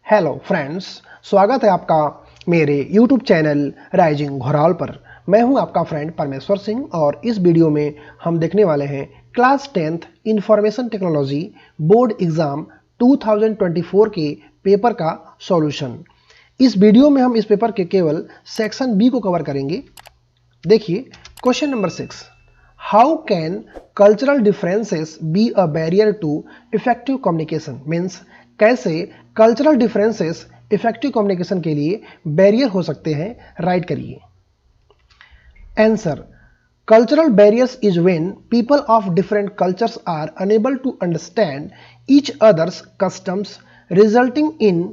Hello friends, स्वागत है आपका मेरे YouTube चैनल राइजिंग घोराल पर। मैं हूं आपका फ्रेंड परमेश्वर सिंह और इस वीडियो में हम देखने वाले हैं class 10th information technology board exam 2024 के पेपर का सॉल्यूशन। इस वीडियो में हम इस पेपर के केवल सेक्शन बी को कवर करेंगे। देखिए question number 6, how can cultural differences be a barrier to effective communication. Means कैसे कल्चरल डिफरेंसेस इफेक्टिव कम्युनिकेशन के लिए बैरियर हो सकते हैं, राइट करिए। Answer, cultural barriers is when people of different cultures are unable to understand each other's customs resulting in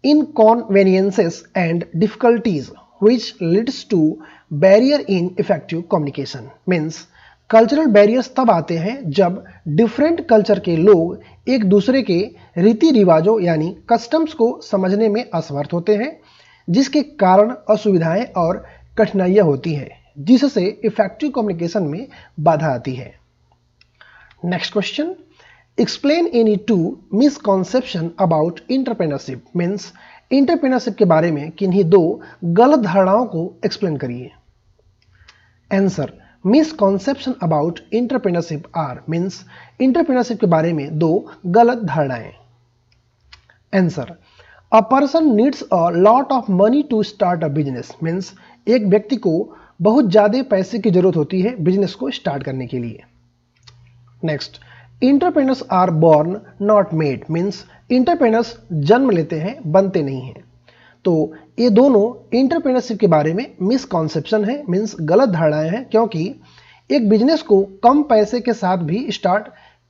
inconveniences and difficulties which leads to barrier in effective communication। Means cultural barriers तब आते हैं जब different culture के लोग एक दूसरे के रीति रिवाजों यानी कस्टम्स को समझने में असमर्थ होते हैं, जिसके कारण असुविधाएं और कठिनाइयां होती हैं, जिससे इफेक्टिव कम्युनिकेशन में बाधा आती है। Next question, explain any two misconception about entrepreneurship. Means entrepreneurship के बारे में किन्हीं दो गलत धारणाओं को एक्सप्लेन करिए। Answer, misconception about entrepreneurship are means entrepreneurship के बारे में दो गलत धारणाएं। Answer, a person needs a lot of money to start a business. Means एक व्यक्ति को बहुत ज़्यादा पैसे की जरूरत होती है बिजनेस को स्टार्ट करने के लिए। Next, entrepreneurs are born not made. Means entrepreneurs जन्म लेते हैं, बनते नहीं हैं। तो ये दोनों एंटरप्रेन्योरशिप के बारे में मिसकॉन्सेप्शन है, मीन्स गलत धारणाएं हैं, क्योंकि एक बिजनेस को कम पैसे के साथ भी स्टार्ट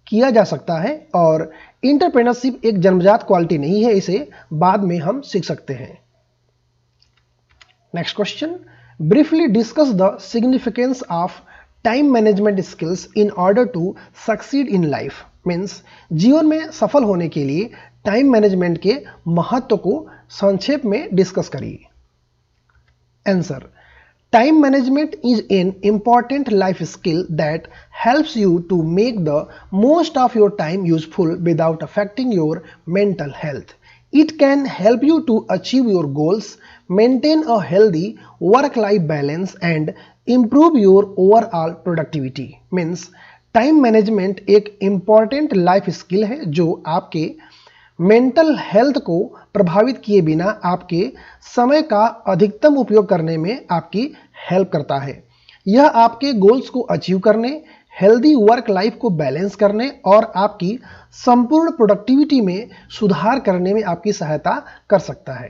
किया जा सकता है और एंटरप्रेन्योरशिप एक जन्मजात क्वालिटी नहीं है, इसे बाद में हम सीख सकते हैं। Next question, briefly discuss the significance of time management skills in order to succeed in life. Means जीवन में सफल होने के लिए टाइम मैनेजमेंट के महत्व को संक्षेप में डिस्कस करिए। Answer, time management is an important life skill that helps you to make the most of your time useful without affecting your mental health. It can help you to achieve your goals, maintain a healthy work-life balance and improve your overall productivity। Means time management एक important life skill है जो आपके mental health को प्रभावित किए बिना आपके समय का अधिकतम उपयोग करने में आपकी हेल्प करता है। यह आपके गोल्स को अचीव करने, हेल्दी वर्क लाइफ को बैलेंस करने और आपकी संपूर्ण प्रोडक्टिविटी में सुधार करने में आपकी सहायता कर सकता है।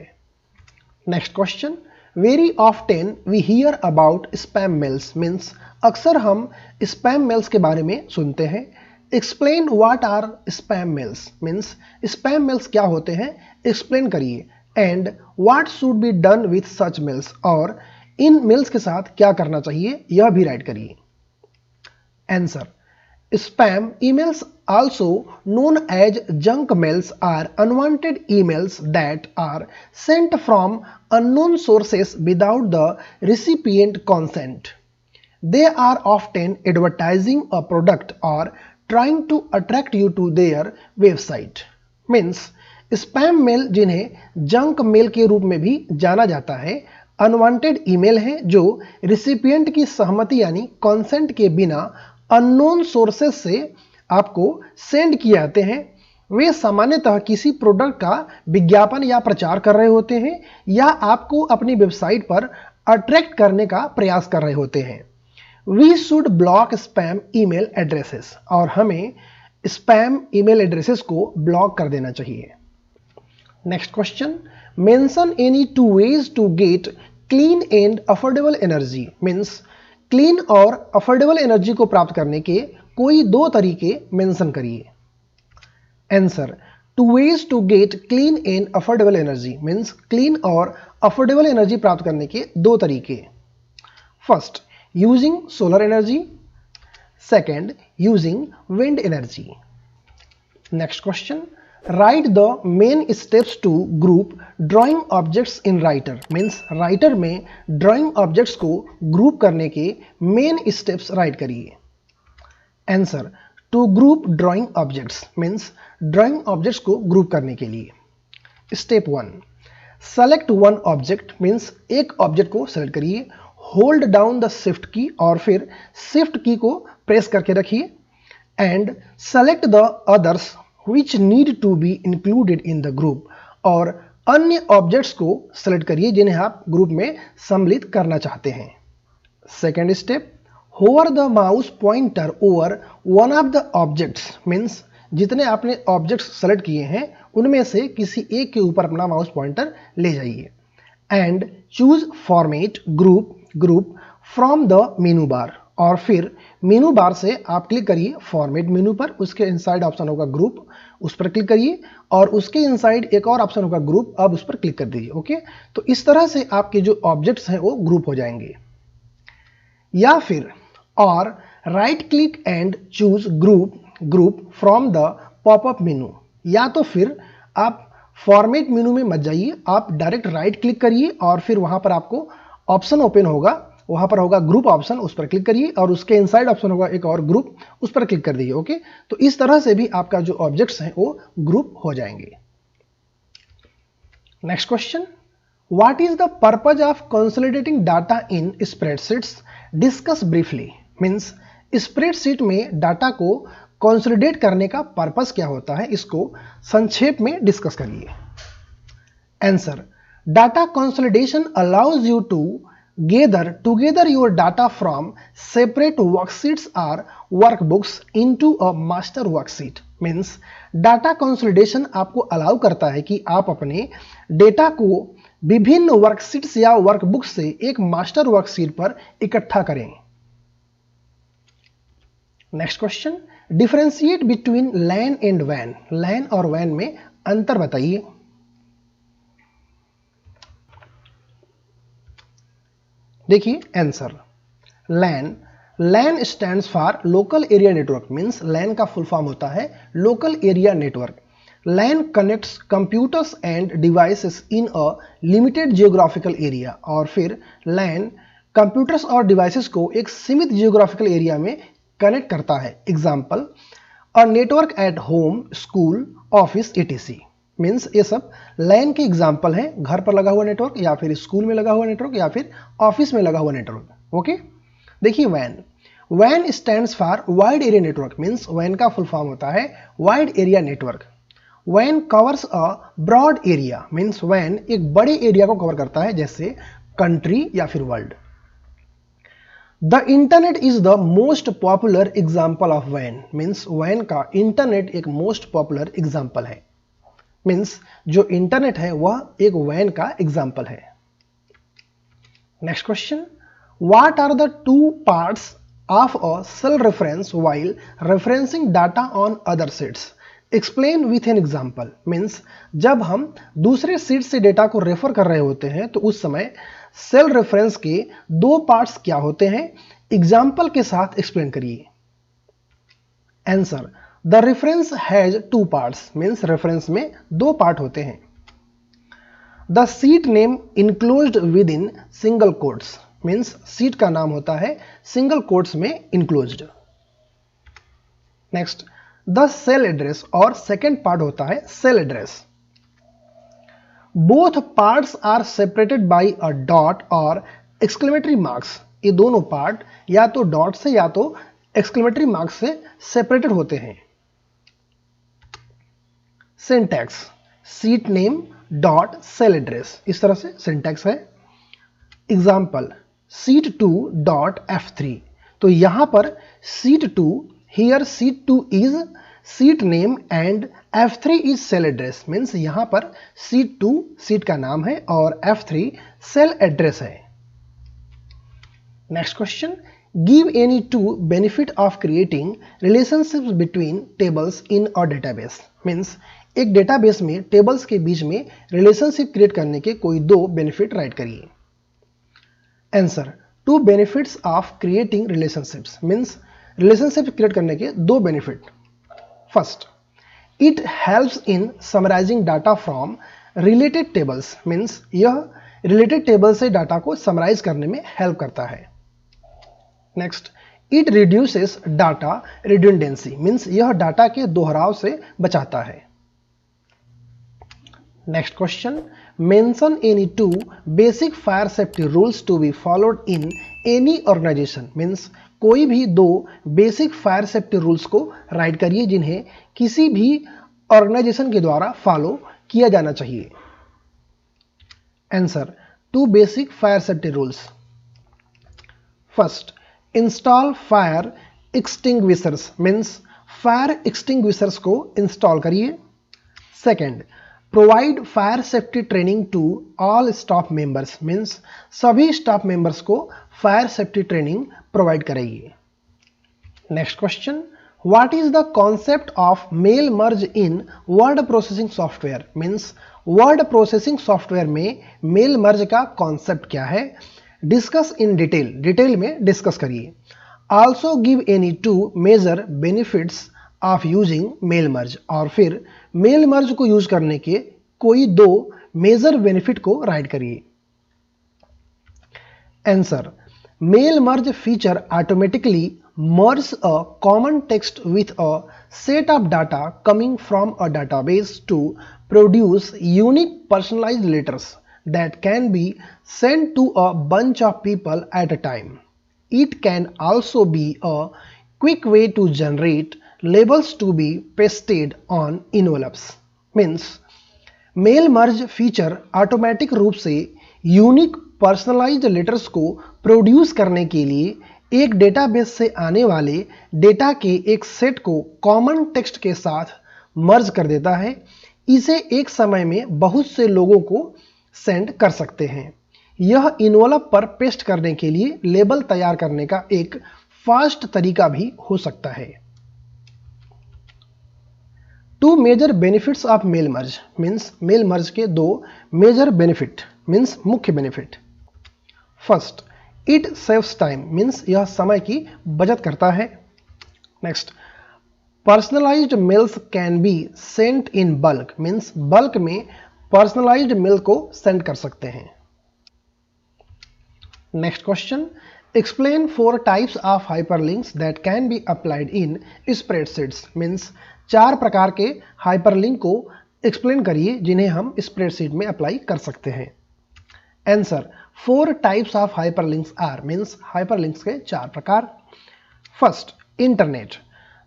Next question, very often we hear about spam mails. Means अक्सर हम स्पैम मेल्स के बारे में सुनते हैं। Explain what are spam mails. Means spam mails क्या होते हैं, एक्सप्लेन करिए। And what should be done with such mails, और इन मेल्स के साथ क्या करना चाहिए यह भी राइट करिए। Answer, spam emails, also known as junk mails, are unwanted emails that are sent from unknown sources without the recipient consent. They are often advertising a product or trying to attract you to their website। Means spam mail, जिन्हें junk mail के रूप में भी जाना जाता है, unwanted email हैं जो रिसिपिएंट की सहमति यानी कॉन्सेंट के बिना अननोन सोर्सेस से आपको सेंड किए जाते हैं। वे सामान्यतः किसी प्रोडक्ट का विज्ञापन या प्रचार कर रहे होते हैं या आपको अपनी वेबसाइट पर अट्रैक्ट करने का प्रयास कर रहे होते हैं। We should block spam email addresses, और हमें स्पैम ईमेल एड्रेसेस को ब्लॉक कर देना चाहिए। Next question, mention any two ways to get clean and affordable energy. Means clean और अफोर्डेबल एनर्जी को प्राप्त करने के कोई दो तरीके मेंशन करिए। Answer, two ways to get clean and affordable energy. Means clean और अफोर्डेबल एनर्जी प्राप्त करने के दो तरीके। First, using solar energy. Second, using wind energy. Next question, write the main steps to group drawing objects in writer. Means writer में drawing objects को group करने के मेन स्टेप्स राइट करिए। Answer, to group drawing objects means drawing objects को group करने के लिए step 1, select one object means एक ऑब्जेक्ट को सेलेक्ट करिए, hold down the shift key और फिर शिफ्ट की को प्रेस करके रखिए and select the others which need to be included in the group, और अन्य ऑब्जेक्ट्स को सेलेक्ट करिए जिन्हें आप ग्रुप में सम्मिलित करना चाहते हैं। Second step, hover the mouse pointer over one of the objects means जितने आपने ऑब्जेक्ट्स सेलेक्ट किए हैं उनमें से किसी एक के ऊपर अपना माउस पॉइंटर ले जाइए and choose format group from the मेनू बार, और फिर मेनू बार से आप क्लिक करिए फॉर्मेट मेनू पर, उसके इनसाइड ऑप्शन होगा ग्रुप, उस पर क्लिक करिए और उसके इनसाइड एक और ऑप्शन होगा ग्रुप, अब उस पर क्लिक कर दीजिए। ओके, तो इस तरह से आपके जो ऑब्जेक्ट्स हैं वो ग्रुप हो जाएंगे। या फिर और right click and choose group from the popup menu, या तो फिर आप फॉर्मेट मेनू में मत जाइए, आप डायरेक्ट राइट क्लिक करिए और फिर वहां पर आपको ऑप्शन ओपन होगा, वहां पर होगा ग्रुप ऑप्शन, उस पर क्लिक करिए और उसके इनसाइड ऑप्शन होगा एक और ग्रुप, उस पर क्लिक कर दीजिए। ओके, तो इस तरह से भी आपका जो ऑब्जेक्ट्स हैं वो ग्रुप हो जाएंगे। Next question, what is the purpose of consolidating data in spreadsheets, discuss briefly means spreadsheet में डाटा को कंसोलिडेट करने का पर्पस क्या होता है, इसको संक्षेप में डिस्कस करिए। Answer, data consolidation allows you to gather together your data from separate worksheets or workbooks into a master worksheet means data consolidation आपको अलाउ करता है कि आप अपने डेटा को विभिन्न वर्कशीट्स या वर्कबुक्स से एक मास्टर वर्कशीट पर इकट्ठा करें। Next question, differentiate between LAN and वैन, लैन और वैन में अंतर बताइए। देखिए answer, LAN stands for local area network means LAN का फुल फॉर्म होता है local area network. LAN connects computers and devices in a limited geographical area, और फिर लैन कंप्यूटर्स और डिवाइसेस को एक सीमित जियोग्राफिकल एरिया में कनेक्ट करता है। Example, a network at home, school, office etc means ये सब लैन के एग्जाम्पल हैं, घर पर लगा हुआ नेटवर्क या फिर स्कूल में लगा हुआ नेटवर्क या फिर ऑफिस में लगा हुआ नेटवर्क। ओके, देखिए van stands for wide area network means when का फुल फॉर्म होता है wide area network. Van covers a broad area means when एक बड़े एरिया को कवर करता है जैसे कंट्री या फिर world. The internet is the most popular example of van means when का इंटरनेट एक मोस्ट पॉपुलर एग्जाम्पल है, मीन्स जो इंटरनेट है वह एक वैन का एग्जाम्पल है। Next question, what are the two parts of a cell reference while referencing data on other sheets, explain with an example means जब हम दूसरे शीट से डेटा को रेफर कर रहे होते हैं तो उस समय सेल रेफरेंस के दो पार्ट्स क्या होते हैं, एग्जाम्पल के साथ एक्सप्लेन करिए। Answer, the reference has two parts means reference में दो पार्ट होते हैं। The sheet name enclosed within single quotes means sheet का नाम होता है सिंगल कोट्स में enclosed. Next, the cell address और सेकेंड पार्ट होता है cell address. Both parts are separated by a dot और एक्सक्लेमेटरी मार्क्स, ये दोनों पार्ट या तो डॉट से या तो एक्सक्लेमेटरी मार्क्स से सेपरेटेड होते हैं। Syntax, sheet name dot cell address, इस तरह से सिंटैक्स है। एग्जाम्पल, सीट 2 डॉट F3, तो यहां पर sheet 2 here sheet 2 is sheet name and F3 is cell address means यहां पर सीट 2 सीट का नाम है और F3 सेल एड्रेस है। Next question, give any two benefit of creating relationships between tables in a database means एक database में tables के बीच में रिलेशनशिप क्रिएट करने के कोई दो बेनिफिट राइट करिए। Answer, two benefits of creating relationships means relationship create करने के दो benefit. First, it helps in summarising data from related tables means यह रिलेटेड टेबल से डाटा को समराइज करने में हेल्प करता है। Next, it reduces data redundancy means यह डाटा के दोहराव से बचाता है। Next question, mention any 2 basic fire safety rules to be followed in any organisation. Means कोई भी 2 बेसिक फायर सेफ्टी रूल्स को राइट करिए जिन्हें किसी भी ऑर्गेनाइजेशन के द्वारा फॉलो किया जाना चाहिए। Answer, 2 basic fire safety rules. First, install fire extinguishers. Means fire extinguishers को इंस्टॉल करिए। Second, provide fire safety training to all staff members. Means सभी स्टाफ मेंबर्स को फायर सेफ्टी ट्रेनिंग प्रोवाइड कराइए। Next question, what is the concept of mail merge in word processing software. Means word processing software में mail merge का concept क्या है? Discuss in detail, detail में discuss करिए। Also give any 2 major benefits of using mail merge. और फिर mail merge को use करने के कोई 2 मेजर बेनिफिट को राइट करिए। Answer, mail merge feature automatically merge a common text with a set of data coming from a database to produce unique personalized letters that can be sent to a bunch of people at a time. It can also be a quick way to generate labels to be pasted on envelopes. Means mail merge feature automatic रूप से unique personalised letters को produce करने के लिए एक database से आने वाले डेटा के एक सेट को कॉमन टेक्स्ट के साथ मर्ज कर देता है। इसे एक समय में बहुत से लोगों को सेंड कर सकते हैं। यह इनवलप पर पेस्ट करने के लिए लेबल तैयार करने का एक फास्ट तरीका भी हो सकता है। 2 major benefits of mail merge. Means mail merge के 2 मेजर बेनिफिट, मीन्स मुख्य benefit. First, it saves time. Means यह समय की बचत करता है। Next, personalised mails can be sent in bulk. Means bulk में पर्सनलाइज्ड मेल को सेंड कर सकते हैं। Next question, explain 4 types of hyperlinks that can be applied in spreadsheets. Means 4 प्रकार के हाइपरलिंक को एक्सप्लेन करिए जिन्हें हम स्प्रेडशीट में अप्लाई कर सकते हैं। Answer, 4 types of hyperlinks are. Means hyperlinks के 4 प्रकार। First, internet.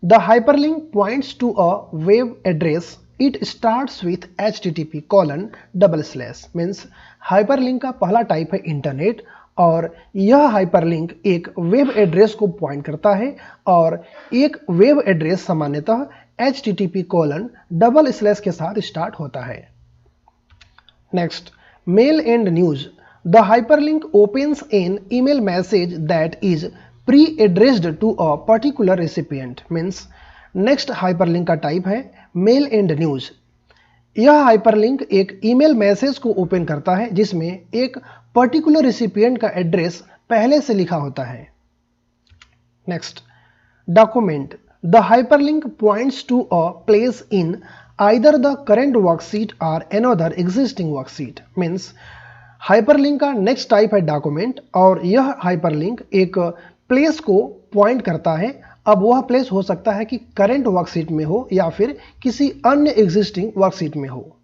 The hyperlink points to a web address. It starts with http:// means hyperlink का पहला टाइप है इंटरनेट और यह हाइपरलिंक एक वेब एड्रेस को पॉइंट करता है और एक वेब एड्रेस सामान्यतः http:// के साथ स्टार्ट होता है। Next, mail and news. The hyperlink opens an email message that is preaddressed to a particular recipient. Means next hyperlink का टाइप है मेल एंड न्यूज। यह हाइपरलिंक एक ईमेल मैसेज को ओपन करता है जिसमें एक पर्टिकुलर रेसिपिएंट का एड्रेस पहले से लिखा होता है। Next, document. The hyperlink points to a place in either the current worksheet or another existing worksheet. Means hyperlink का नेक्स्ट टाइप है डॉक्यूमेंट और यह हाइपरलिंक एक प्लेस को पॉइंट करता है। अब वह प्लेस हो सकता है कि करेंट वर्कशीट में हो या फिर किसी अन्य एग्जिस्टिंग वर्कशीट में हो।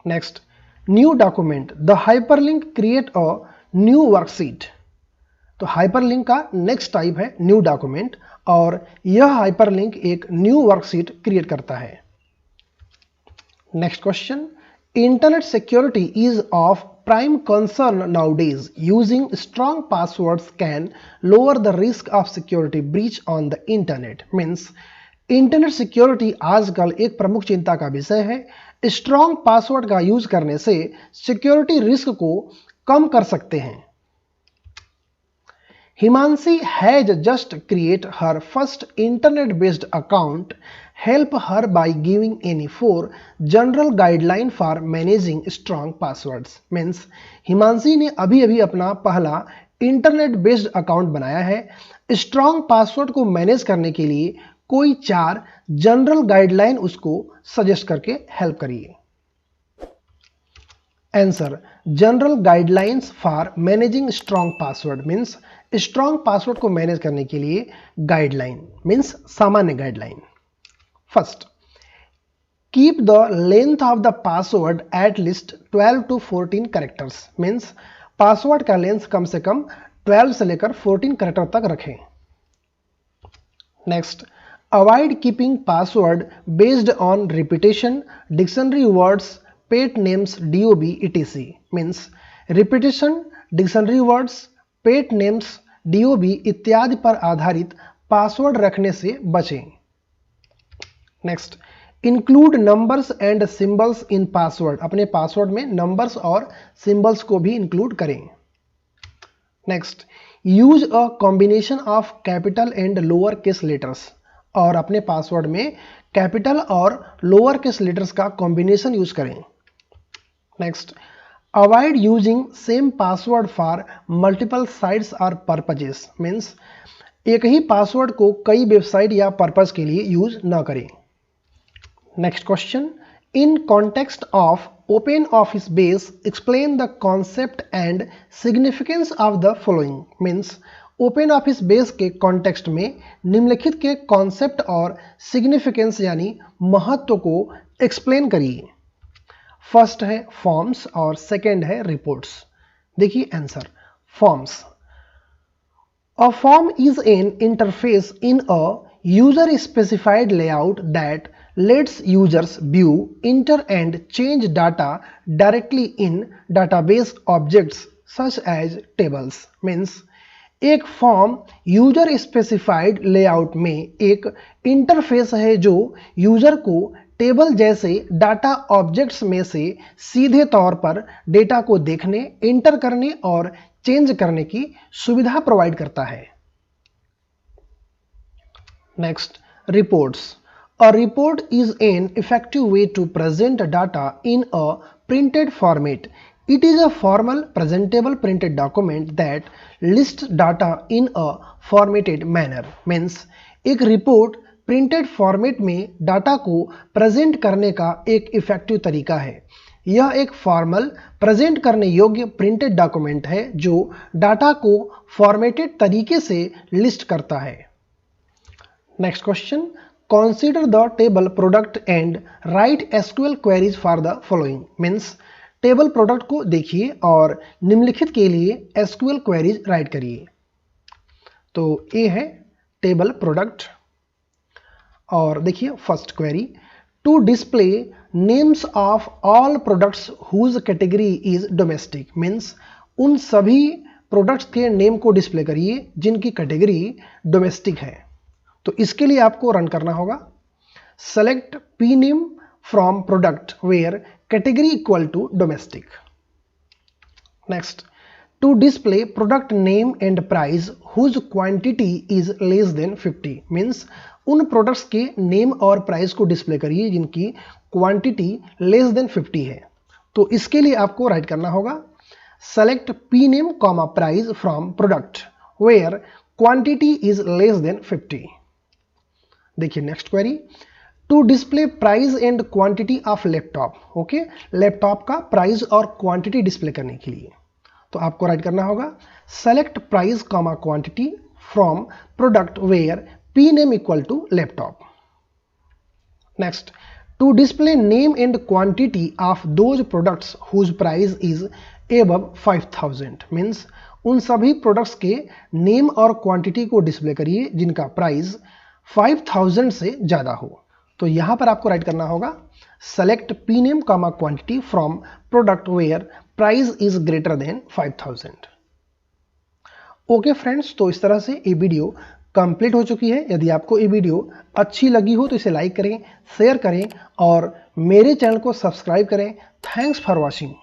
Next, new document. The hyperlink create a new worksheet. तो हाइपरलिंक का नेक्स्ट टाइप है न्यू डॉक्यूमेंट और यह हाइपरलिंक एक न्यू वर्कशीट क्रिएट करता है। Next question, internet security is of prime concern nowadays. Using strong passwords can lower the risk of security breach on the internet. Means internet security आजकल एक प्रमुख चिंता का विषय है। स्ट्रॉन्ग पासवर्ड का यूज करने से सिक्योरिटी रिस्क को कम कर सकते हैं। Himanshi has just create her first internet based account. Help her by giving any 4 general guideline for managing strong passwords. Means Himanshi ने अभी अभी अपना पहला इंटरनेट बेस्ड अकाउंट बनाया है। स्ट्रॉन्ग पासवर्ड को मैनेज करने के लिए कोई 4 जनरल गाइडलाइन उसको सजेस्ट करके हेल्प करिए। Answer, general guidelines for managing strong password. Means strong password को मैनेज करने के लिए गाइडलाइन मीन्स सामान्य guideline. First, keep the length of the password at least 12 to 14 characters, means password का length कम से कम 12 से लेकर 14 कैरेक्टर तक रखें। Next, avoid keeping password based on repetition, dictionary words, pet names, DOB etc, means repetition, dictionary words, pet names, DOB इत्यादि पर आधारित password रखने से बचें। Next, include numbers and symbols in password, अपने पासवर्ड में नंबर्स और सिंबल्स को भी इंक्लूड करें। Next, use a combination of capital and lower case letters, और अपने पासवर्ड में कैपिटल और लोअर केस लेटर्स का कॉम्बिनेशन यूज करें। Next, avoid using same password for multiple sites और पर्पजेस, मीन्स एक ही पासवर्ड को कई वेबसाइट या पर्पज के लिए यूज न करें। Next question, in context of open office base explain the concept and significance of the following, means open office base के कॉन्टेक्स्ट में निम्नलिखित के कॉन्सेप्ट और सिग्निफिकेंस यानी महत्व को एक्सप्लेन करिए। फर्स्ट है फॉर्म्स और सेकेंड है रिपोर्ट्स। देखिए answer, forms. A form is an interface in a user specified layout that lets users view, enter and change data directly in database objects such as tables, means एक form user specified layout में एक interface है जो user को table जैसे data objects में से सीधे तौर पर डेटा को देखने, एंटर करने और चेंज करने की सुविधा प्रोवाइड करता है। Next, reports. A report is an effective way to present data in a printed format. It is a formal, presentable printed document that lists data in a formatted manner. Means एक report printed format में data को present करने का एक effective तरीका है। यह एक फॉर्मल, प्रेजेंट करने योग्य प्रिंटेड डॉक्यूमेंट है जो डाटा को फॉर्मेटेड तरीके से लिस्ट करता है। Next question, Consider the table product and write SQL queries for the following, means table product को देखिए और निम्नलिखित के लिए SQL queries राइट करिए। तो ए है टेबल प्रोडक्ट, और देखिए first query, to display names of all products whose category is domestic, means उन सभी प्रोडक्ट्स के नेम को डिस्प्ले करिए जिनकी कैटेगरी डोमेस्टिक है। तो इसके लिए आपको रन करना होगा select P name from product where category equal to domestic. Next, to display product name and price whose quantity is less than 50, means उन प्रोडक्ट्स के नेम और प्राइस को डिस्प्ले करिए जिनकी क्वांटिटी लेस देन 50 है। तो इसके लिए आपको राइट करना होगा select P name comma price from product where quantity is less than 50। देखिए next query, to display price and quantity of laptop, okay, laptop का प्राइस और क्वांटिटी डिस्प्ले करने के लिए तो आपको राइट करना होगा select price comma quantity from product where P name equal to laptop. Next, to display name and quantity of those products whose price is above 5000, means उन सभी प्रोडक्ट्स के नेम और क्वांटिटी को डिस्प्ले करिए जिनका price 5000 से ज़्यादा हो। तो यहाँ पर आपको राइट करना होगा select P name comma quantity from product where price is greater than 5000। Okay friends, तो इस तरह से ये वीडियो कंप्लीट हो चुकी है। यदि आपको ये वीडियो अच्छी लगी हो तो इसे लाइक करें, शेयर करें और मेरे चैनल को सब्सक्राइब करें। Thanks for watching.